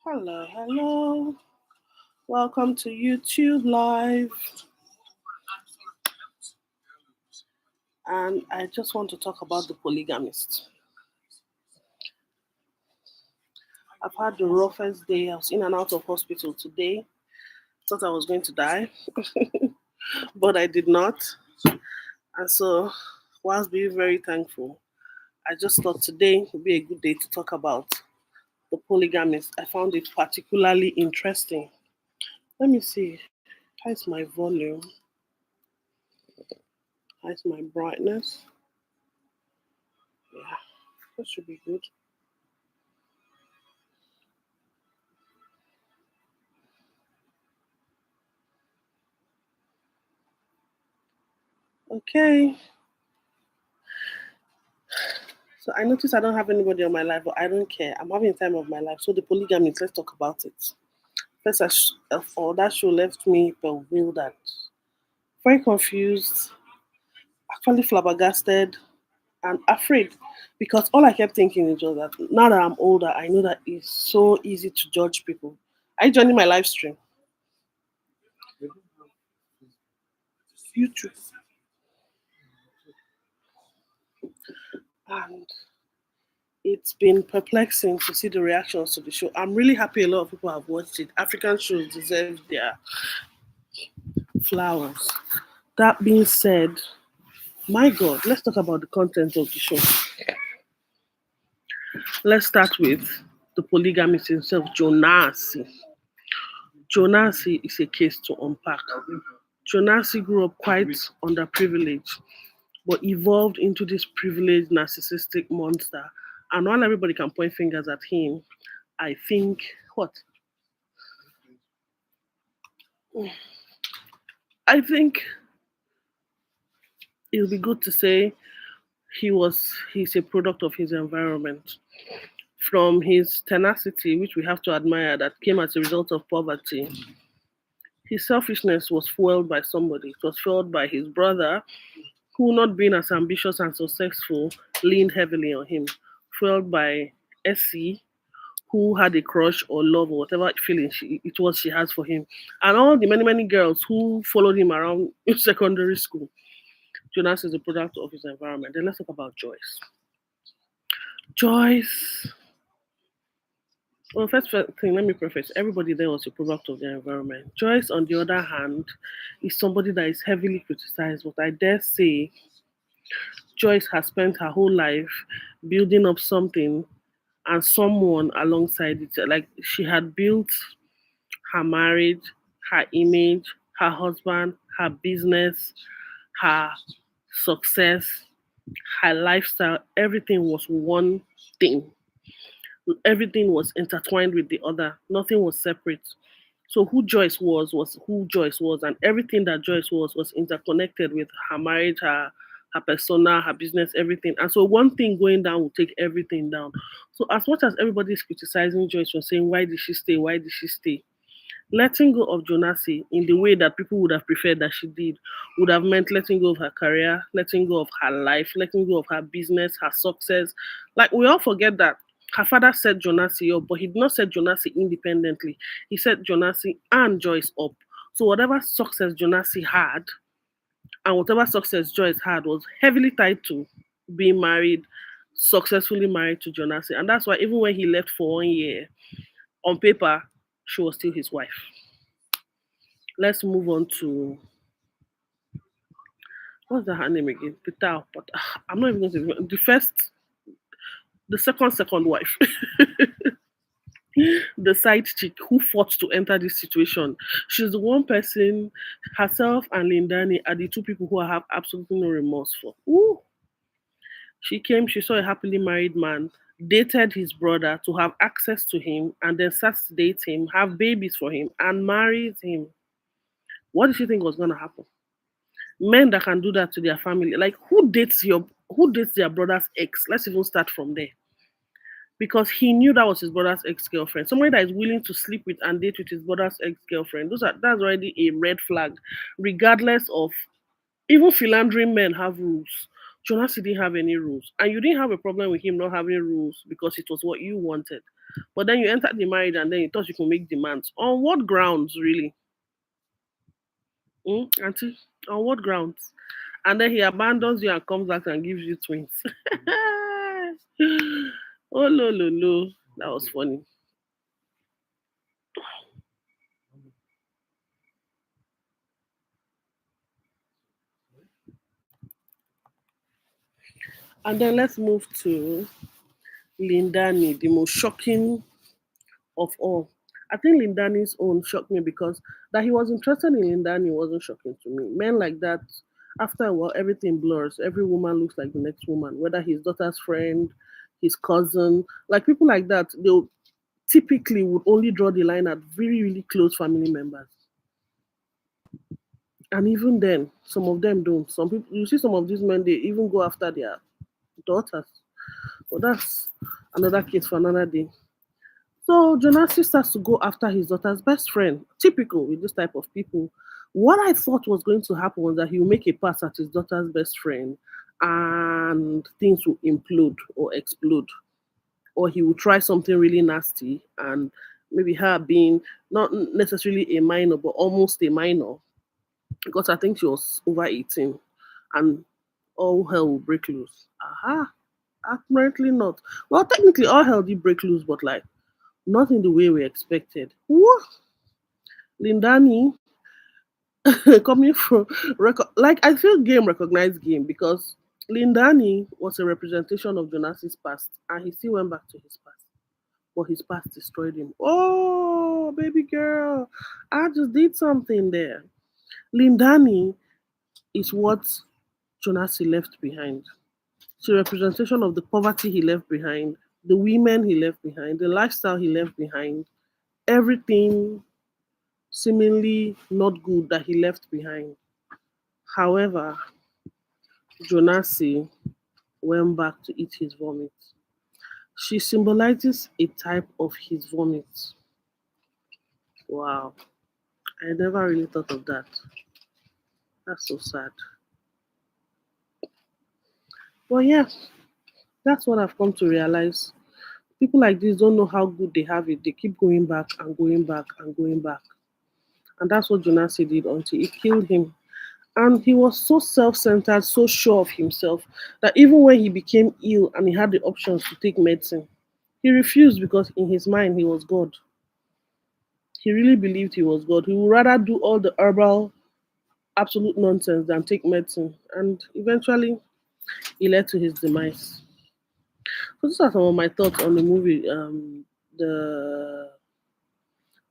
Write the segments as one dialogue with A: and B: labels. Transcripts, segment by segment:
A: Hello, hello. Welcome to YouTube Live. And I just want to talk about the polygamist. I've had the roughest day. I was in and out of hospital today. Thought I was going to die, but I did not. And so, whilst being very thankful, I just thought today would be a good day to talk about the polygamist. I found it particularly interesting. Let me see. How's my volume? How's my brightness? Yeah, that should be good. Okay. So I notice I don't have anybody on my life, but I don't care. I'm having the time of my life. So the polygamist, let's talk about it. First, for that show left me bewildered, very confused, actually flabbergasted, and afraid. Because all I kept thinking is just that now that I'm older, I know that it's so easy to judge people. Are you joining my live stream? YouTube. And it's been perplexing to see the reactions to the show. I'm really happy a lot of people have watched it. African shows deserve their flowers. That being said, my God, let's talk about the content of the show. Let's start with the polygamist himself, Jonasi. Jonasi is a case to unpack. Jonasi grew up quite underprivileged, but evolved into this privileged narcissistic monster. And while everybody can point fingers at him, I think what? I think it'll be good to say he's a product of his environment. From his tenacity, which we have to admire, that came as a result of poverty, his selfishness was fueled by somebody. It was fueled by his brother, who, not being as ambitious and successful, leaned heavily on him. Fueled by Essie, who had a crush or love or whatever feeling it was she has for him. And all the many, many girls who followed him around in secondary school. Jonas is a product of his environment. Then let's talk about Joyce. Joyce. Well, first thing, let me preface everybody there was a product of their environment. Joyce, on the other hand, is somebody that is heavily criticized, but I dare say Joyce has spent her whole life building up something and someone alongside it. Like she had built her marriage, her image, her husband, her business, her success, her lifestyle. Everything was one thing. Everything was intertwined with the other. Nothing was separate. So who Joyce was who Joyce was, and everything that Joyce was interconnected with her marriage, her persona, her business, everything. And so one thing going down will take everything down. So as much as everybody is criticizing Joyce for saying why did she stay, why did she stay, letting go of Jonasi in the way that people would have preferred that she did would have meant letting go of her career, letting go of her life, letting go of her business, her success. Like we all forget that her father set Jonasi up, but he did not set Jonasi independently. He set Jonasi and Joyce up. So whatever success Jonasi had and whatever success Joyce had was heavily tied to being married, successfully married to Jonasi. And that's why even when he left for 1 year, on paper, she was still his wife. Let's move on to what's her name again? Peter, but I'm not even going to remember. The second wife, the side chick who fought to enter this situation. She's the one person, herself and Lindani are the two people who I have absolutely no remorse for. Ooh. She came, she saw a happily married man, dated his brother to have access to him, and then starts to date him, have babies for him, and marries him. What did she think was going to happen? Men that can do that to their family. Like who dates their brother's ex? Let's even start from there. Because he knew that was his brother's ex-girlfriend. Somebody that is willing to sleep with and date with his brother's ex-girlfriend. That's already a red flag, regardless of even philandering men have rules. Jonas didn't have any rules. And you didn't have a problem with him not having rules because it was what you wanted. But then you entered the marriage and then you thought you could make demands. On what grounds, really? Auntie? On what grounds? And then he abandons you and comes back and gives you twins. Oh, no, no, no. That was funny. And then let's move to Lindani, the most shocking of all. I think Lindani's own shocked me because that he was interested in Lindani wasn't shocking to me. Men like that, after a while, everything blurs. Every woman looks like the next woman, whether his daughter's friend, his cousin. Like people like that, they typically would only draw the line at very, really close family members. And even then, some of them don't. Some people, you see some of these men, they even go after their daughters. But that's another case for another day. So Jonasi starts to go after his daughter's best friend. Typical with this type of people. What I thought was going to happen was that he will make a pass at his daughter's best friend and things will implode or explode. Or he will try something really nasty and maybe her being not necessarily a minor but almost a minor because I think she was over 18 and all hell will break loose. Aha, apparently not. Well, technically all hell did break loose, but like not in the way we expected. Woo! Lindani coming from like I feel game recognized game because Lindani was a representation of Jonas's past and he still went back to his past. But his past destroyed him. Oh, baby girl, I just did something there. Lindani is what Jonasi left behind. It's a representation of the poverty he left behind, the women he left behind, the lifestyle he left behind, everything seemingly not good that he left behind. However, Jonasi went back to eat his vomit. She symbolizes a type of his vomit. Wow, I never really thought of that. That's so sad. But yeah, that's what I've come to realize. People like this don't know how good they have it. They keep going back and going back and going back. And that's what Jonasi did until it killed him. And he was so self centered, so sure of himself, that even when he became ill and he had the options to take medicine, he refused because in his mind he was God. He really believed he was God. He would rather do all the herbal absolute nonsense than take medicine. And eventually it led to his demise. So these are some of my thoughts on the movie, the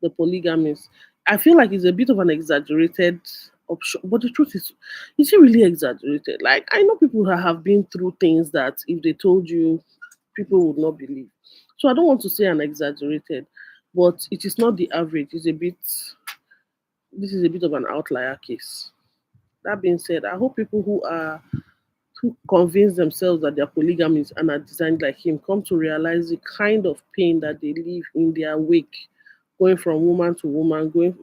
A: the polygamist. I feel like it's a bit of an exaggerated option, but the truth is it really exaggerated? Like I know people that have been through things that if they told you, people would not believe. So I don't want to say an exaggerated, but it is not the average. It's a bit. This is a bit of an outlier case. That being said, I hope people who convince themselves that they're polygamists and are designed like him come to realize the kind of pain that they live in their wake, going from woman to woman, going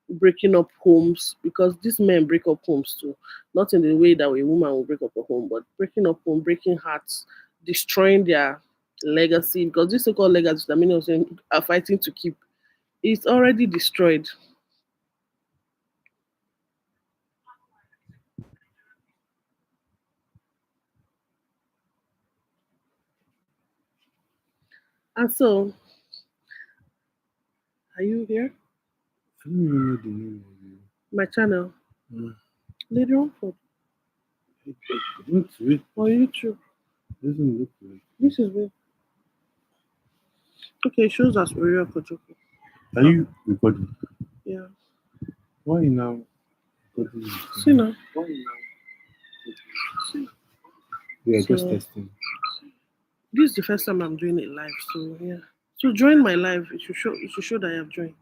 A: breaking up homes because these men break up homes too. Not in the way that a woman will break up a home, but breaking up home, breaking hearts, destroying their legacy because this so-called legacy that many of them are fighting to keep is already destroyed. And so, are you here?
B: I don't even know the name of you.
A: My channel,
B: Mm.
A: Lady Rumford,
B: It looks weird.
A: on YouTube.
B: Doesn't look like.
A: This is me. Okay, it shows us Uriel Kojoko.
B: Are you recording?
A: Yeah.
B: Why now recording?
A: See now.
B: We are just
A: So
B: testing.
A: this is the first time I'm doing it live. So yeah. So join my live. It should show that I have joined.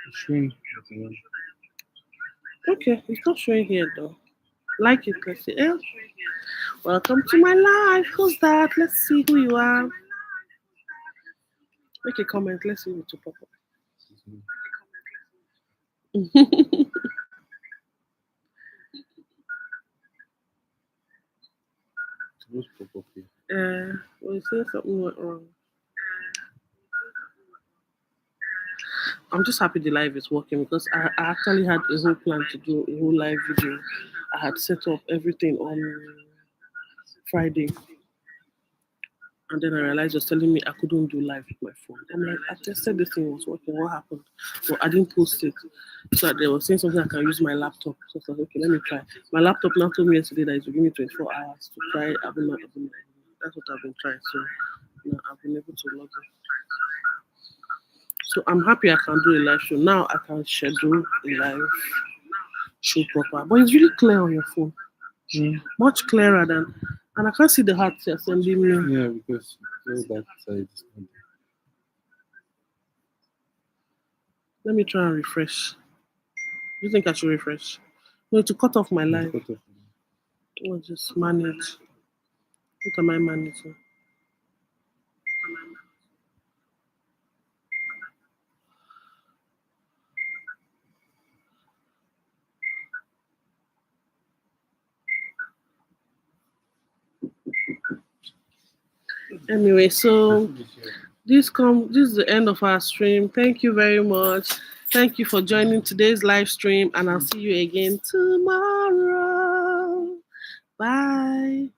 B: It's showing.
A: Okay, it's not showing here though. Like it, let's see. Eh? Welcome to my life. Who's that? Let's see who you are. Make a comment. Let's see what you pop up.
B: Supposed to pop up here.
A: We say something went wrong. I'm just happy the live is working because I actually had a whole plan to do a whole live video. I had set up everything on Friday, and then I realized it was telling me I couldn't do live with my phone. I'm like, I tested this thing was working. What happened? But I didn't post it. So they were saying something I can use my laptop. So I was like, okay, let me try. My laptop now told me yesterday that it will give me 24 hours to try Abuna. That's what I've been trying. So now I've been able to log in. So I'm happy I can do a live show. Now I can schedule a live show proper. But it's really clear on your phone. Much clearer than, and I can't see the hearts you're sending me.
B: Yeah, because all that side is not there.
A: Let me try and refresh. Do you think I should refresh? No, to cut off my
B: It's
A: live.
B: cut off.
A: Or just manage. What am I managing? Anyway, so this is the end of our stream. Thank you very much. Thank you for joining today's live stream, and I'll see you again tomorrow. Bye.